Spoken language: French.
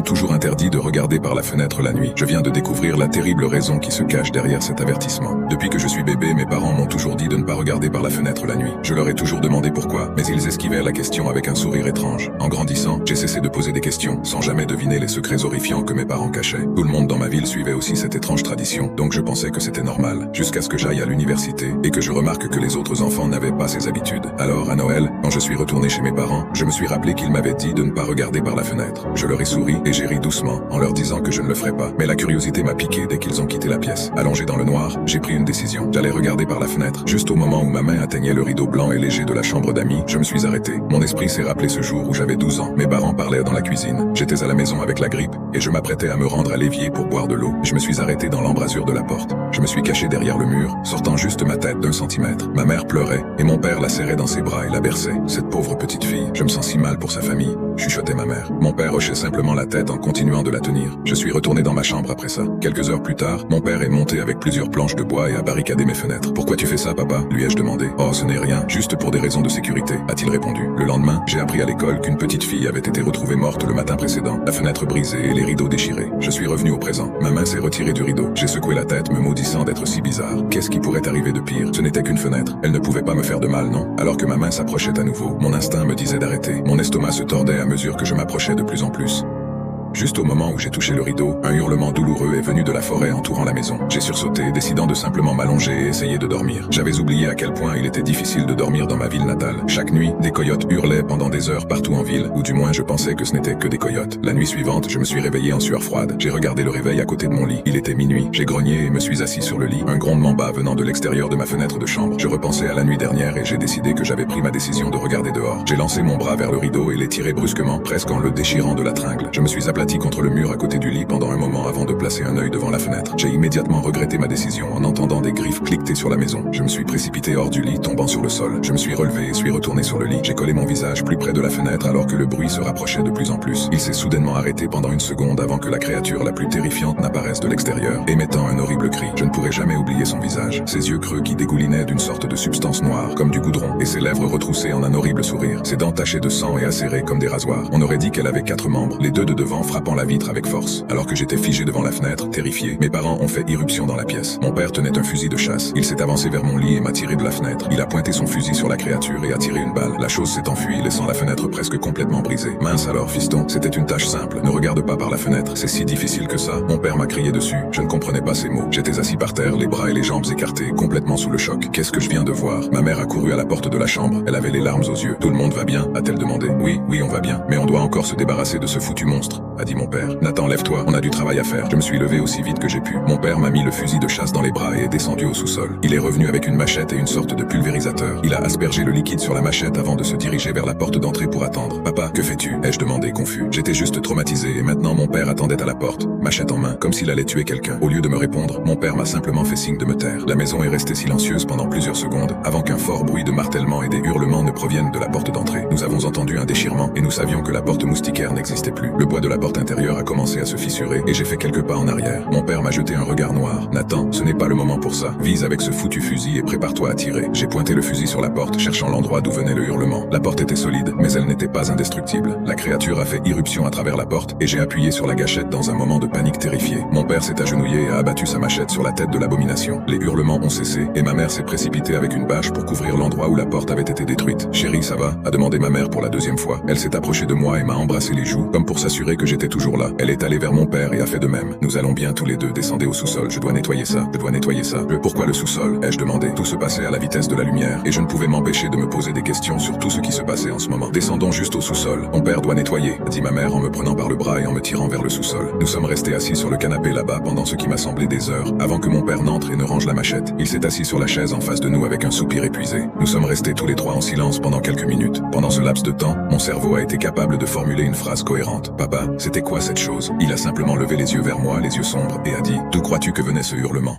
m'ont toujours interdit de regarder par la fenêtre la nuit. Je viens de découvrir la terrible raison qui se cache derrière cet avertissement. Depuis que je suis bébé, mes parents m'ont toujours dit de ne pas regarder par la fenêtre la nuit. Je leur ai toujours demandé pourquoi, mais ils esquivaient la question avec un sourire étrange. En grandissant, j'ai cessé de poser des questions, sans jamais deviner les secrets horrifiants que mes parents cachaient. Tout le monde dans ma ville suivait aussi cette étrange tradition, donc je pensais que c'était normal, jusqu'à ce que j'aille à l'université et que je remarque que les autres enfants n'avaient pas ces habitudes. Alors, à Noël, quand je suis retourné chez mes parents, je me suis rappelé qu'ils m'avaient dit de ne pas regarder par la fenêtre. Je leur ai souri et j'ai ri doucement, en leur disant que je ne le ferais pas. Mais la curiosité m'a piqué dès qu'ils ont quitté la pièce. Allongé dans le noir, j'ai pris une décision. J'allais regarder par la fenêtre. Juste au moment où ma main atteignait le rideau blanc et léger de la chambre d'amis, je me suis arrêté. Mon esprit s'est rappelé ce jour où j'avais 12 ans. Mes parents parlaient dans la cuisine. J'étais à la maison avec la grippe et je m'apprêtais à me rendre à l'évier pour boire de l'eau. Je me suis arrêté dans l'embrasure de la porte. Je me suis caché derrière le mur, sortant juste ma tête d'1 centimètre. Ma mère pleurait et mon père la serrait dans ses bras et la berçait. Cette pauvre petite fille, je me sens si mal pour sa famille, chuchotait ma mère. Mon père hochait simplement la tête en continuant de la tenir. Je suis retourné dans ma chambre après ça. Quelques heures plus tard, mon père est monté avec plusieurs planches de bois et a barricadé mes fenêtres. Pourquoi tu fais ça, papa? Lui ai-je demandé. Oh, ce n'est rien, juste pour des raisons de sécurité, a-t-il répondu. Le lendemain, j'ai appris à l'école qu'une petite fille avait été retrouvée morte le matin précédent, la fenêtre brisée et les rideaux déchirés. Je suis revenu au présent. Ma main s'est retirée du rideau. J'ai secoué la tête, me maudissant d'être si bizarre. Qu'est-ce qui pourrait arriver de pire? Ce n'était qu'une fenêtre. Elle ne pouvait pas me faire de mal, non? Alors que ma main s'approchait à nouveau, mon instinct me disait d'arrêter. Mon estomac se tordait à mesure que je m'approchais de plus en plus. Juste au moment où j'ai touché le rideau, un hurlement douloureux est venu de la forêt entourant la maison. J'ai sursauté, décidant de simplement m'allonger et essayer de dormir. J'avais oublié à quel point il était difficile de dormir dans ma ville natale. Chaque nuit, des coyotes hurlaient pendant des heures partout en ville, ou du moins je pensais que ce n'était que des coyotes. La nuit suivante, je me suis réveillé en sueur froide. J'ai regardé le réveil à côté de mon lit. Il était minuit. J'ai grogné et me suis assis sur le lit, un grondement bas venant de l'extérieur de ma fenêtre de chambre. Je repensais à la nuit dernière et j'ai décidé que j'avais pris ma décision de regarder dehors. J'ai lancé mon bras vers le rideau et l'ai tiré brusquement, presque en le déchirant de la tringle. Je me suis aplati contre le mur à côté du lit pendant un moment avant de placer un œil devant la fenêtre. J'ai immédiatement regretté ma décision en entendant des griffes cliqueter sur la maison. Je me suis précipité hors du lit, tombant sur le sol. Je me suis relevé et suis retourné sur le lit. J'ai collé mon visage plus près de la fenêtre alors que le bruit se rapprochait de plus en plus. Il s'est soudainement arrêté pendant une seconde avant que la créature la plus terrifiante n'apparaisse de l'extérieur, émettant un horrible cri. Je ne pourrai jamais oublier son visage, ses yeux creux qui dégoulinaient d'une sorte de substance noire, comme du goudron, et ses lèvres retroussées en un horrible sourire, ses dents tachées de sang et acérées comme des rasoirs. On aurait dit qu'elle avait 4 membres, les 2 de devant frappant la vitre avec force. Alors que j'étais figé devant la fenêtre, terrifié, mes parents ont fait irruption dans la pièce. Mon père tenait un fusil de chasse. Il s'est avancé vers mon lit et m'a tiré de la fenêtre. Il a pointé son fusil sur la créature et a tiré une balle. La chose s'est enfuie, laissant la fenêtre presque complètement brisée. Mince alors, fiston, c'était une tâche simple. Ne regarde pas par la fenêtre, c'est si difficile que ça. Mon père m'a crié dessus. Je ne comprenais pas ces mots. J'étais assis par terre, les bras et les jambes écartés, complètement sous le choc. Qu'est-ce que je viens de voir? Ma mère a couru à la porte de la chambre. Elle avait les larmes aux yeux. Tout le monde va bien? A-t-elle demandé. Oui, on va bien. Mais on doit encore se débarrasser de ce foutu monstre, a dit mon père. Nathan, lève-toi, on a du travail à faire. Je me suis levé aussi vite que j'ai pu. Mon père m'a mis le fusil de chasse dans les bras et est descendu au sous-sol. Il est revenu avec une machette et une sorte de pulvérisateur. Il a aspergé le liquide sur la machette avant de se diriger vers la porte d'entrée pour attendre. Papa, que fais-tu? Ai-je demandé, confus. J'étais juste traumatisé et maintenant mon père attendait à la porte, machette en main, comme s'il allait tuer quelqu'un. Au lieu de me répondre, mon père m'a simplement fait signe de me taire. La maison est restée silencieuse pendant plusieurs secondes avant qu'un fort bruit de martèlement et des hurlements ne proviennent de la porte d'entrée. Nous avons entendu un déchirement et nous savions que la porte moustiquaire n'existait plus. Le bois de la porte intérieure a commencé à se fissurer et j'ai fait quelques pas en arrière. Mon père m'a jeté un regard noir. Nathan, ce n'est pas le moment pour ça. Vise avec ce foutu fusil et prépare-toi à tirer. J'ai pointé le fusil sur la porte, cherchant l'endroit d'où venait le hurlement. La porte était solide, mais elle n'était pas indestructible. La créature a fait irruption à travers la porte et j'ai appuyé sur la gâchette dans un moment de panique terrifiée. Mon père s'est agenouillé et a abattu sa machette sur la tête de l'abomination. Les hurlements ont cessé et ma mère s'est précipitée avec une bâche pour couvrir l'endroit où la porte avait été détruite. Chérie, ça va? A demandé ma mère pour la 2e fois. Elle s'est approchée de moi et m'a embrassé les joues, comme pour s'assurer que j'étais toujours là. Elle est allée vers mon père et a fait de même. Nous allons bien tous les deux, descendez au sous-sol. Je dois nettoyer ça. Pourquoi le sous-sol? Ai-je demandé. Tout se passait à la vitesse de la lumière et je ne pouvais m'empêcher de me poser des questions sur tout ce qui se passait en ce moment. Descendons juste au sous-sol. Mon père doit nettoyer, a dit ma mère en me prenant par le bras et en me tirant vers le sous-sol. Nous sommes restés assis sur le canapé là-bas pendant ce qui m'a semblé des heures avant que mon père n'entre et ne range la machette. Il s'est assis sur la chaise en face de nous avec un soupir épuisé. Nous sommes restés tous les 3 en silence pendant quelques minutes. Pendant ce laps de temps, mon cerveau a été capable de formuler une phrase cohérente. Papa, c'était quoi cette chose? Il a simplement levé les yeux vers moi, les yeux sombres, et a dit: d'où crois-tu que venait ce hurlement?